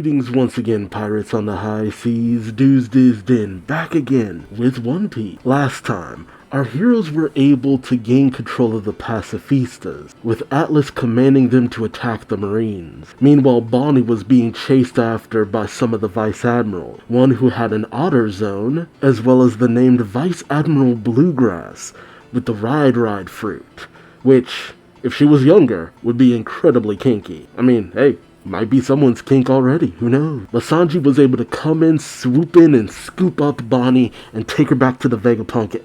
Greetings once again, pirates on the high seas. Duuz-Diz-Din back again with One Piece. Last time, our heroes were able to gain control of the pacifistas, with Atlas commanding them to attack the Marines. Meanwhile, Bonnie was being chased after by some of the Vice Admiral, one who had an otter zone, as well as the named Vice Admiral Bluegrass, with the ride fruit, which, if she was younger, would be incredibly kinky. I mean, hey, might be someone's kink already, who knows? But Sanji was able to come in, swoop in, and scoop up Bonnie and take her back to the Vegapunk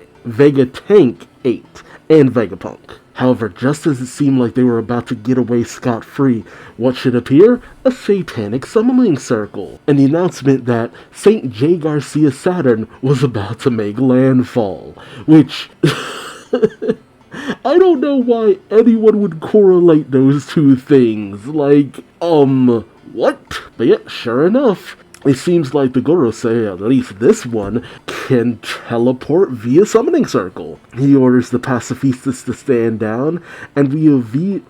8 and Vegapunk. However, just as it seemed like they were about to get away scot-free, what should appear? A satanic summoning circle. And the announcement that St. J. Garcia Saturn was about to make landfall. Which... I don't know why anyone would correlate those two things. Like, what? But yeah, sure enough, it seems like the Gorosei, at least this one, can teleport via summoning circle. He orders the pacifistas to stand down, and we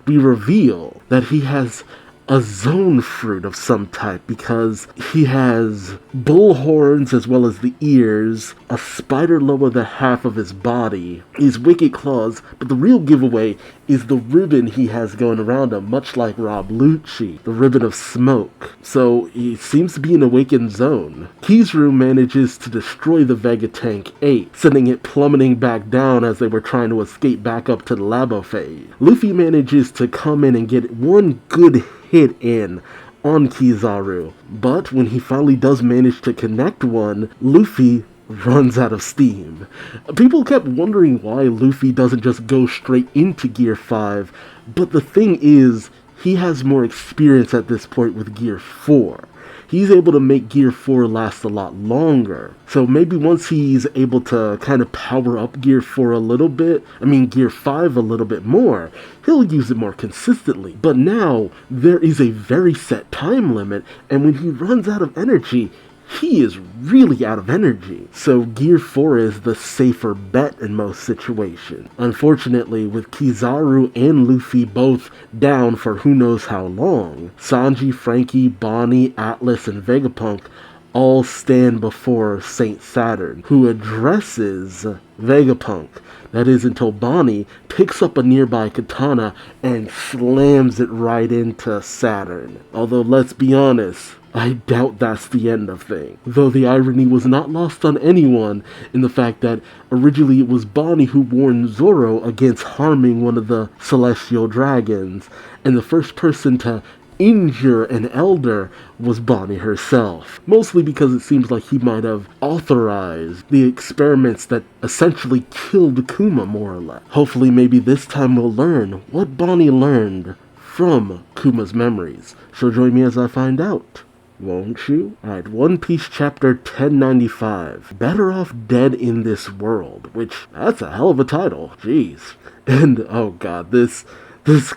reveal that he has a zone fruit of some type, because he has bull horns as well as the ears, a spider lower the half of his body, his wicked claws, but the real giveaway is the ribbon he has going around him, much like Rob Lucci, the ribbon of smoke. So he seems to be in a awakened zone. Kizaru manages to destroy the Vegapunk 8, sending it plummeting back down as they were trying to escape back up to the labo phase. Luffy manages to come in and get one good hit in on Kizaru, but when he finally does manage to connect one, Luffy runs out of steam. People kept wondering why Luffy doesn't just go straight into Gear 5, but the thing is, he has more experience at this point with Gear 4. He's able to make Gear 4 last a lot longer. So maybe once he's able to kind of power up Gear 4 a little bit, Gear 5 a little bit more, he'll use it more consistently. But now, there is a very set time limit, and when he runs out of energy, he is really out of energy. So Gear 4 is the safer bet in most situations. Unfortunately, with Kizaru and Luffy both down for who knows how long, Sanji, Frankie, Bonnie, Atlas, and Vegapunk all stand before Saint Saturn, who addresses Vegapunk. That is until Bonnie picks up a nearby katana and slams it right into Saturn. Although, let's be honest, I doubt that's the end of things. Though the irony was not lost on anyone in the fact that originally it was Bonnie who warned Zoro against harming one of the celestial dragons, and the first person to injure an elder was Bonnie herself. Mostly because it seems like he might have authorized the experiments that essentially killed Kuma, more or less. Hopefully maybe this time we'll learn what Bonnie learned from Kuma's memories. So join me as I find out. Won't you? Alright, One Piece chapter 1095. Better Off Dead in This World. Which, that's a hell of a title. Jeez. And, oh god, this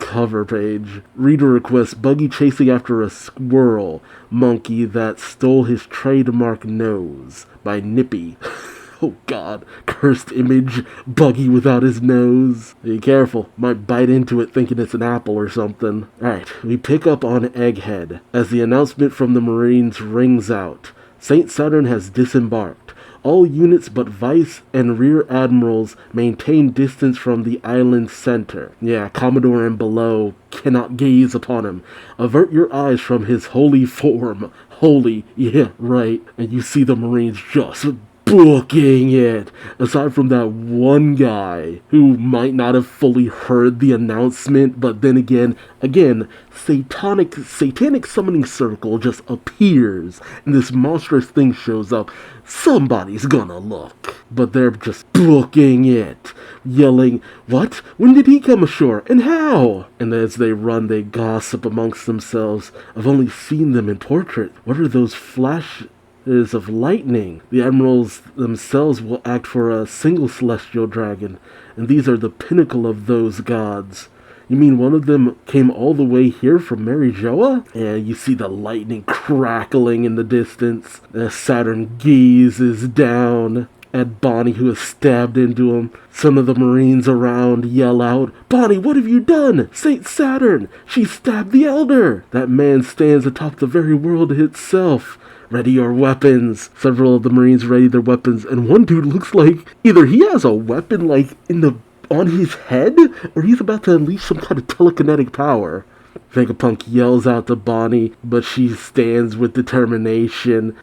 cover page. Reader requests Buggy chasing after a squirrel monkey that stole his trademark nose by Nippy. Oh god, cursed image, Buggy without his nose. Be careful, might bite into it thinking it's an apple or something. Alright, we pick up on Egghead as the announcement from the Marines rings out. Saint Saturn has disembarked. All units but Vice and Rear Admirals maintain distance from the island's center. Yeah, Commodore and below cannot gaze upon him. Avert your eyes from his holy form. Holy, yeah, right. And you see the Marines just booking it. Aside from that one guy who might not have fully heard the announcement, but then again, satanic summoning circle just appears and this monstrous thing shows up. Somebody's gonna look. But they're just booking it, yelling, "What? When did he come ashore? And how?" And as they run, they gossip amongst themselves. I've only seen them in portrait. What are those flashes of lightning? The admirals themselves will act for a single celestial dragon, and these are the pinnacle of those gods. You mean one of them came all the way here from Marijoa? And you see the lightning crackling in the distance as Saturn gazes down. at Bonnie, who has stabbed into him. Some of the Marines around yell out, "Bonnie, what have you done? Saint Saturn! She stabbed the Elder!" That man stands atop the very world itself. "Ready your weapons." Several of the Marines ready their weapons, and one dude looks like either he has a weapon on his head, or he's about to unleash some kind of telekinetic power. Vegapunk yells out to Bonnie, but she stands with determination,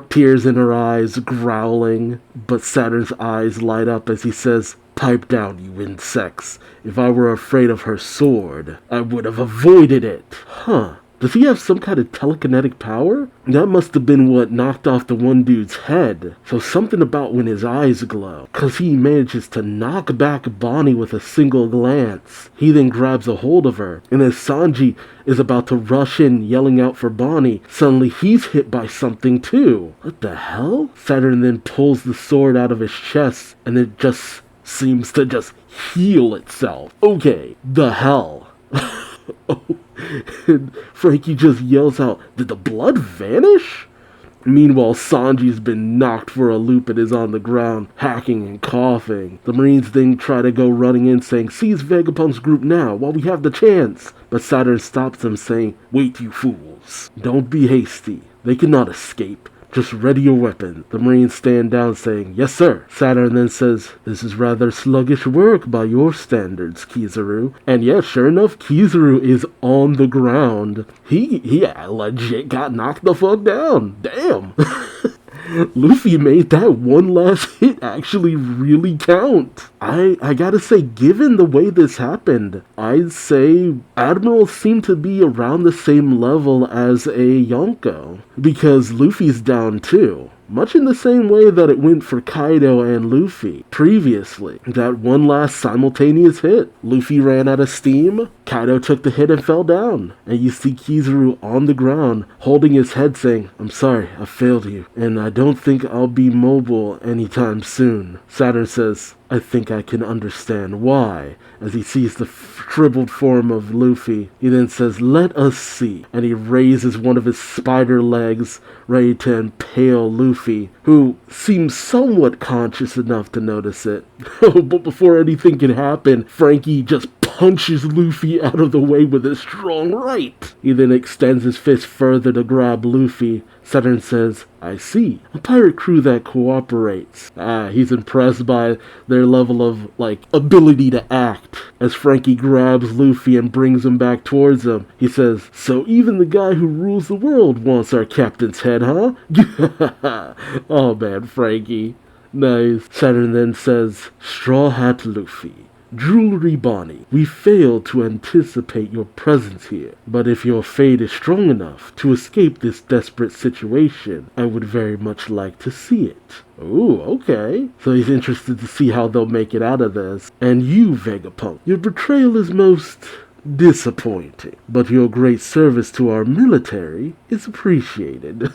tears in her eyes, growling. But Saturn's eyes light up as he says, "Pipe down, you insects. If I were afraid of her sword, I would have avoided it." Huh. Does he have some kind of telekinetic power? That must have been what knocked off the one dude's head. So something about when his eyes glow. 'Cause he manages to knock back Bonnie with a single glance. He then grabs a hold of her. And as Sanji is about to rush in yelling out for Bonnie, suddenly he's hit by something too. What the hell? Saturn then pulls the sword out of his chest and it just seems to just heal itself. Okay, the hell? Oh. And Frankie just yells out, "Did the blood vanish?" Meanwhile, Sanji's been knocked for a loop and is on the ground, hacking and coughing. The Marines then try to go running in, saying, "Seize Vegapunk's group now, while we have the chance." But Saturn stops them, saying, "Wait, you fools. Don't be hasty. They cannot escape. Just ready your weapon." The Marines stand down, saying, "Yes, sir." Saturn then says, "This is rather sluggish work by your standards, Kizaru." And yeah, sure enough, Kizaru is on the ground. He legit got knocked the fuck down. Damn. Luffy made that one last hit actually really count. I gotta say, given the way this happened, I'd say Admiral seemed to be around the same level as a Yonko. Because Luffy's down too. Much in the same way that it went for Kaido and Luffy previously. That one last simultaneous hit. Luffy ran out of steam, Kaido took the hit and fell down. And you see Kizaru on the ground, holding his head saying, "I'm sorry, I failed you, and I don't think I'll be mobile anytime soon." Saturn says, "I think I can understand why," as he sees the shriveled form of Luffy. He then says, "Let us see," and he raises one of his spider legs, ready to impale Luffy, who seems somewhat conscious enough to notice it. But before anything can happen, Frankie just punches Luffy out of the way with a strong right. He then extends his fist further to grab Luffy. Saturn says, "I see. A pirate crew that cooperates." He's impressed by their level of, ability to act. As Frankie grabs Luffy and brings him back towards him, he says, "So even the guy who rules the world wants our captain's head, huh?" Oh man, Frankie. Nice. Saturn then says, "Straw Hat Luffy. Jewelry Bonnie, we failed to anticipate your presence here, but if your fate is strong enough to escape this desperate situation, I would very much like to see it." Ooh, okay. So he's interested to see how they'll make it out of this. "And you, Vegapunk, your betrayal is most disappointing, but your great service to our military is appreciated."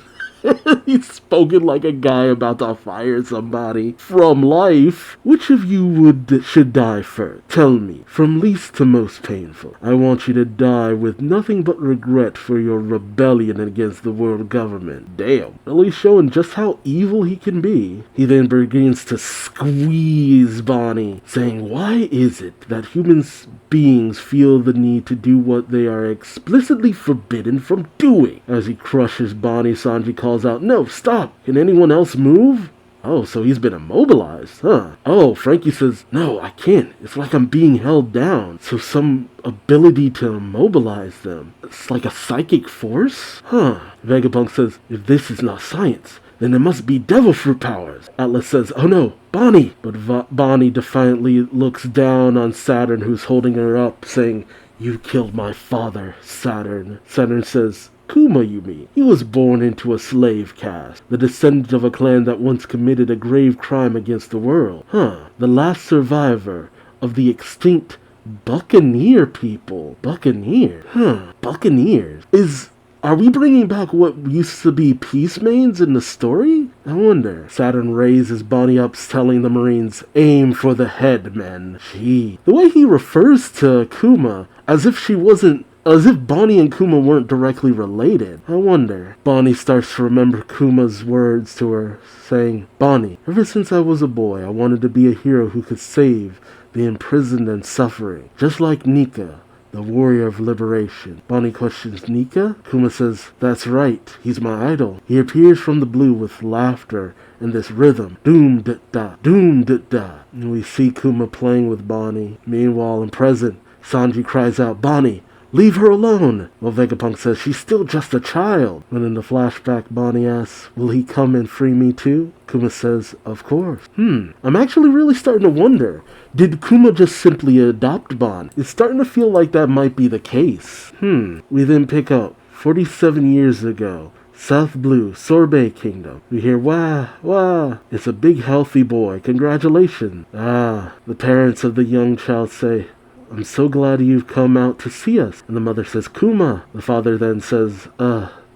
He's spoken like a guy about to fire somebody from life. "Which of you should die first? Tell me, from least to most painful. I want you to die with nothing but regret for your rebellion against the world government." Damn, really showing just how evil he can be. He then begins to squeeze Bonnie, saying, "Why is it that human beings feel the need to do what they are explicitly forbidden from doing?" As he crushes Bonnie, Sanji calls out, "No, stop! Can anyone else move?" Oh, so he's been immobilized, huh? Oh, Frankie says, "No, I can't. It's like I'm being held down." So some ability to immobilize them. It's like a psychic force? Huh. Vegapunk says, "If this is not science, then it must be devil fruit powers." Atlas says, "Oh no, Bonnie!" But Bonnie defiantly looks down on Saturn, who's holding her up, saying, "You killed my father, Saturn." Saturn says, "Kuma, you mean? He was born into a slave caste, the descendant of a clan that once committed a grave crime against the world." Huh. The last survivor of the extinct Buccaneer people. Buccaneer? Huh. Buccaneers. Are we bringing back what used to be peace mains in the story? I wonder. Saturn raises Bonnie up, telling the Marines, "Aim for the head, men." Gee. The way he refers to Kuma, as if she wasn't As if Bonnie and Kuma weren't directly related. I wonder. Bonnie starts to remember Kuma's words to her, saying, Bonnie, ever since I was a boy, I wanted to be a hero who could save the imprisoned and suffering, just like Nika, the warrior of liberation. Bonnie questions, Nika? Kuma says, that's right, he's my idol. He appears from the blue with laughter and this rhythm, doom-da-da, doom-da-da. And we see Kuma playing with Bonnie. Meanwhile, in present, Sanji cries out, Bonnie, leave her alone! While Vegapunk says, she's still just a child. When in the flashback, Bonnie asks, will he come and free me too? Kuma says, of course. I'm actually really starting to wonder, did Kuma just simply adopt Bon? It's starting to feel like that might be the case. We then pick up 47 years ago. South Blue, Sorbet Kingdom. We hear, wah, wah. It's a big healthy boy. Congratulations. The parents of the young child say, I'm so glad you've come out to see us. And the mother says, Kuma. The father then says,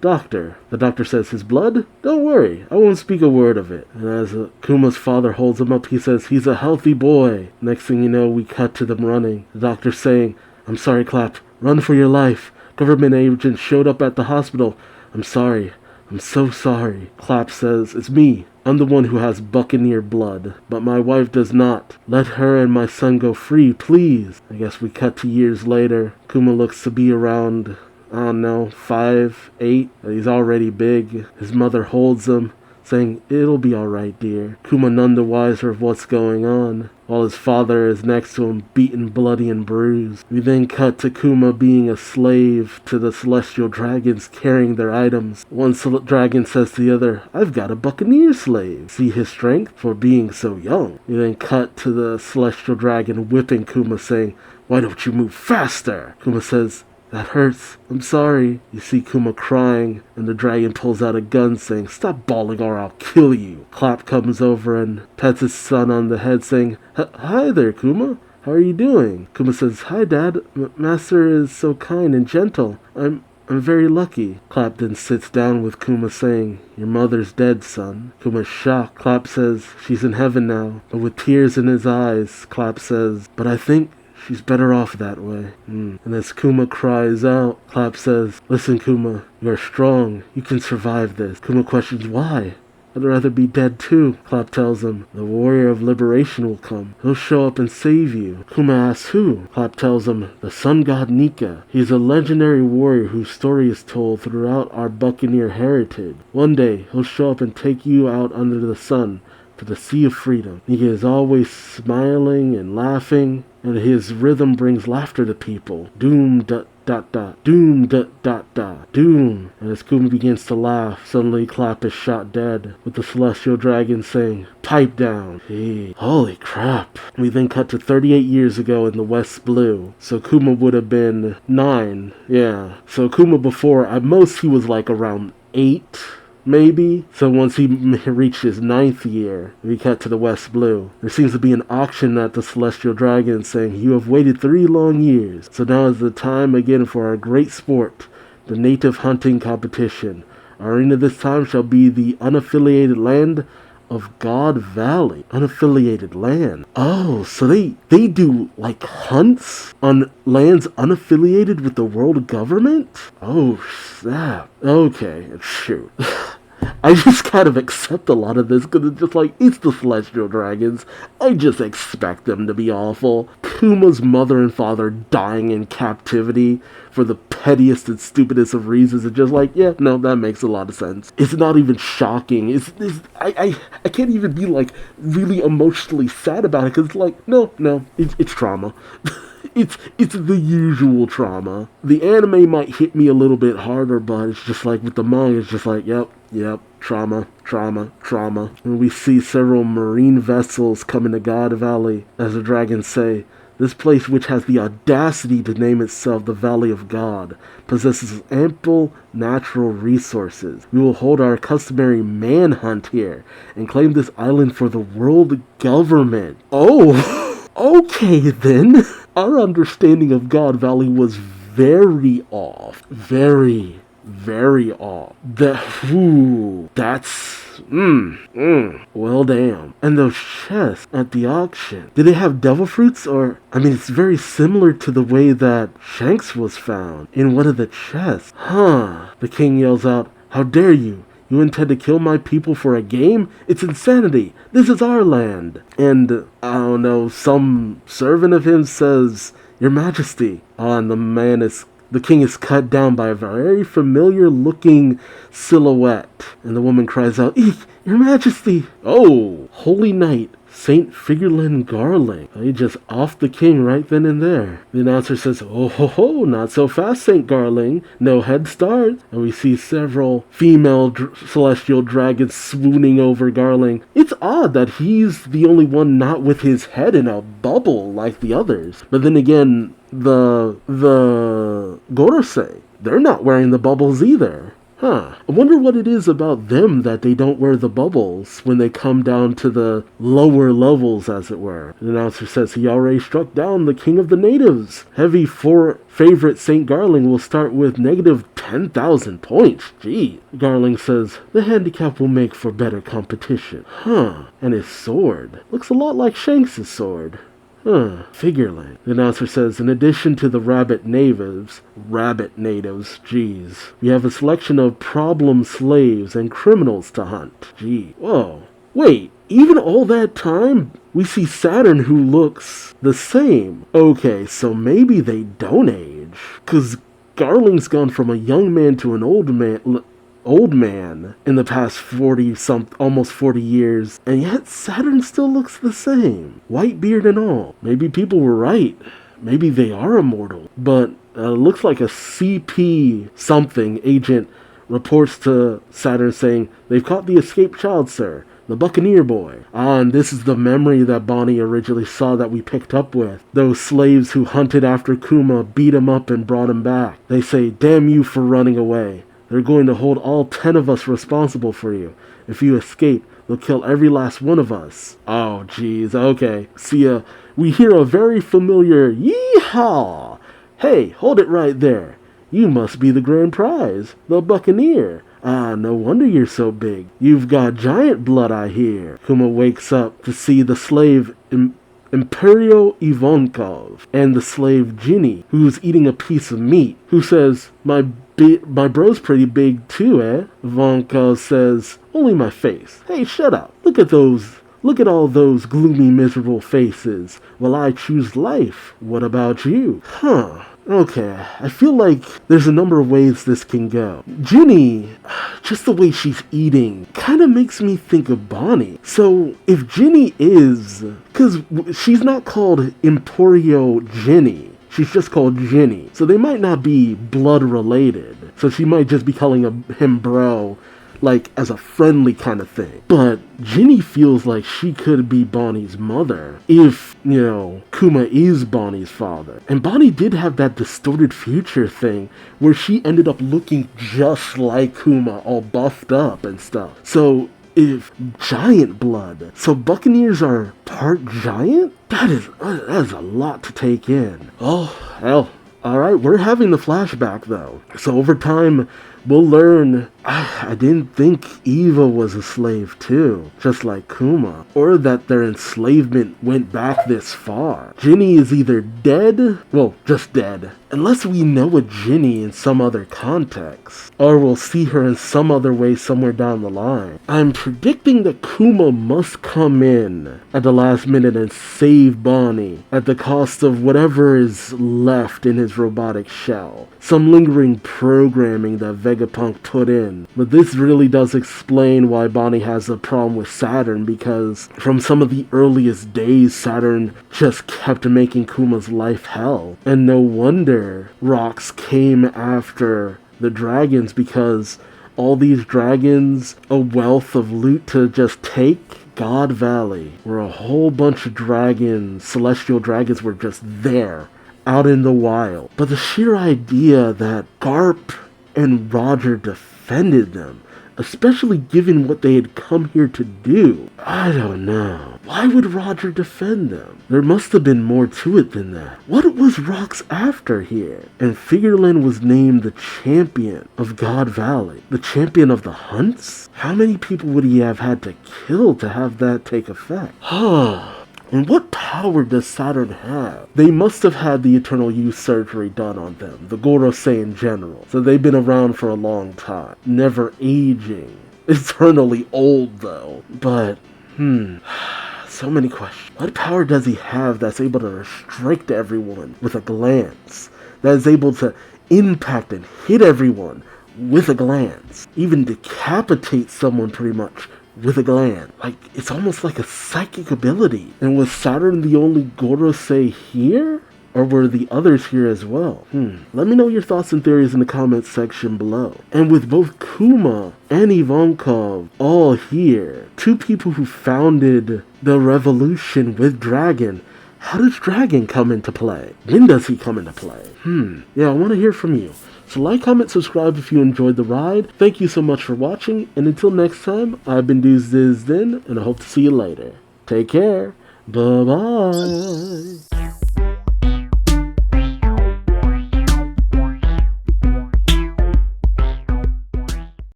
doctor. The doctor says, his blood? Don't worry, I won't speak a word of it. And as Kuma's father holds him up, he says, he's a healthy boy. Next thing you know, we cut to them running. The doctor saying, I'm sorry, Clap, run for your life. Government agent showed up at the hospital. I'm sorry. I'm so sorry. Clap says, it's me. I'm the one who has Buccaneer blood, but my wife does not. Let her and my son go free, please. I guess we cut to years later. Kuma looks to be around, I don't know, 5, 8. He's already big. His mother holds him, saying, it'll be alright, dear. Kuma none the wiser of what's going on, while his father is next to him, beaten, bloody, and bruised. We then cut to Kuma being a slave to the celestial dragons carrying their items. One dragon says to the other, I've got a buccaneer slave. See his strength for being so young. We then cut to the celestial dragon whipping Kuma, saying, why don't you move faster? Kuma says, that hurts. I'm sorry. You see Kuma crying, and the dragon pulls out a gun saying, stop bawling or I'll kill you. Clap comes over and pets his son on the head saying, hi there, Kuma. How are you doing? Kuma says, hi, Dad. Master is so kind and gentle. I'm very lucky. Clap then sits down with Kuma saying, your mother's dead, son. Kuma's shocked. Clap says, she's in heaven now. But with tears in his eyes, Clap says, but I think she's better off that way. And as Kuma cries out, Clap says, listen, Kuma, you are strong. You can survive this. Kuma questions, why? I'd rather be dead too. Clap tells him, the warrior of liberation will come. He'll show up and save you. Kuma asks who? Clap tells him, the sun god Nika. He's a legendary warrior whose story is told throughout our buccaneer heritage. One day, he'll show up and take you out under the sun to the sea of freedom. Nika is always smiling and laughing, and his rhythm brings laughter to people. Doom da da da, doom da da da, doom. And as Kuma begins to laugh, suddenly Clap is shot dead, with the celestial dragon saying, pipe down. Hey, holy crap. We then cut to 38 years ago in the West Blue. So Kuma would have been 9, yeah. So Kuma before, at most he was like around 8, maybe. So once he reached his 9th year, we cut to the West Blue. There seems to be an auction at the Celestial Dragon saying, you have waited 3 long years. So now is the time again for our great sport, the native hunting competition. Our arena this time shall be the unaffiliated land of God Valley. Unaffiliated land. Oh, so they do like hunts on lands unaffiliated with the world government? Oh, snap. Okay, shoot. I just kind of accept a lot of this because it's just like, it's the Celestial Dragons. I just expect them to be awful. Kuma's mother and father dying in captivity for the pettiest and stupidest of reasons. It's just like, yeah, no, that makes a lot of sense. It's not even shocking. I can't even be like really emotionally sad about it because it's like, no, it's trauma. It's the usual trauma. The anime might hit me a little bit harder, but it's just like with the manga, it's just like, yep, trauma. And we see several marine vessels come into God Valley, as the dragons say. This place, which has the audacity to name itself the Valley of God, possesses ample natural resources. We will hold our customary manhunt here and claim this island for the world government. Oh, okay then. Our understanding of God Valley was very off. Very very off. Well, damn. And those chests at the auction, did they have devil fruits? Or, I mean, it's very similar to the way that Shanks was found in one of the chests. The king yells out, "How dare you? You intend to kill my people for a game? It's insanity. This is our land." And, I don't know, some servant of him says, "Your Majesty." And the king is cut down by a very familiar looking silhouette. And the woman cries out, "Eek, Your Majesty!" Oh, Holy Knight, Saint Figurlin Garling. He just offed the king right then and there. The announcer says, "Oh ho ho, not so fast, Saint Garling. No head start." And we see several female celestial dragons swooning over Garling. It's odd that he's the only one not with his head in a bubble like the others. But then again, the Gorosei, they're not wearing the bubbles either. I wonder what it is about them that they don't wear the bubbles when they come down to the lower levels, as it were. The announcer says he already struck down the king of the natives. Heavy favorite St. Garling will start with negative 10,000 points. Gee. Garling says, "The handicap will make for better competition." And his sword looks a lot like Shanks' sword. Figurelin. The announcer says, in addition to the rabbit natives, geez, we have a selection of problem slaves and criminals to hunt. Gee. Whoa. Wait, even all that time, we see Saturn who looks the same. Okay, so maybe they don't age. 'Cause Garling's gone from a young man to an old man in the past almost 40 years, and yet Saturn still looks the same, white beard and all. Maybe people were right. Maybe they are immortal. But looks like a CP something agent reports to Saturn saying, "They've caught the escaped child, sir. The Buccaneer boy." And this is the memory that Bonnie originally saw that we picked up with. Those slaves who hunted after Kuma beat him up and brought him back. They say, "Damn you for running away. They're going to hold all 10 of us responsible for you. If you escape, they'll kill every last one of us." Oh, jeez. Okay. See, we hear a very familiar "Yeehaw!" Hey, hold it right there. You must be the grand prize, the Buccaneer. No wonder you're so big. You've got giant blood, I hear. Kuma wakes up to see the slave Imperio Ivankov and the slave Ginny, who's eating a piece of meat, who says, my bro's pretty big too, eh?" Ivankov says, "Only my face." "Hey, shut up. Look at all those gloomy, miserable faces. Well, I choose life. What about you?" Okay, I feel like there's a number of ways this can go. Ginny, just the way she's eating, kind of makes me think of Bonnie. So, if Ginny is... Because she's not called Emporio Ginny. She's just called Ginny. So they might not be blood related. So she might just be calling him bro, like as a friendly kind of thing. But Ginny feels like she could be Bonnie's mother if, Kuma is Bonnie's father. And Bonnie did have that distorted future thing where she ended up looking just like Kuma, all buffed up and stuff. So if giant blood, so Buccaneers are part giant? That is a lot to take in. Oh, hell. Alright, we're having the flashback though. So over time, we'll learn, I didn't think Eva was a slave too, just like Kuma, or that their enslavement went back this far. Ginny is either dead, well, just dead, unless we know a Ginny in some other context, or we'll see her in some other way somewhere down the line. I'm predicting that Kuma must come in at the last minute and save Bonnie at the cost of whatever is left in his robotic shell. Some lingering programming that Vegapunk put in. But this really does explain why Bonnie has a problem with Saturn, because from some of the earliest days, Saturn just kept making Kuma's life hell. And no wonder Rox came after the dragons, because all these dragons, a wealth of loot to just take. God Valley, where a whole bunch of dragons, celestial dragons, were just there, out in the wild. But the sheer idea that Garp and Roger defended them, especially given what they had come here to do, I don't know. Why would Roger defend them? There must have been more to it than that. What was Rox after here? And Figureland was named the champion of God Valley. The champion of the hunts? How many people would he have had to kill to have that take effect? And what power does Saturn have? They must have had the Eternal Youth surgery done on them, the Gorosei in general. So they've been around for a long time, never aging. Eternally old though. But, so many questions. What power does he have that's able to restrict everyone with a glance? That is able to impact and hit everyone with a glance? Even decapitate someone pretty much with a glance. Like, it's almost like a psychic ability. And was Saturn the only Gorosei here? Or were the others here as well? Let me know your thoughts and theories in the comments section below. And with both Kuma and Ivankov all here, two people who founded the revolution with Dragon, how does Dragon come into play? When does he come into play? Yeah, I want to hear from you. So like, comment, subscribe if you enjoyed the ride. Thank you so much for watching, and until next time, I've been Duuz-Diz-Din, and I hope to see you later. Take care. Bye-bye.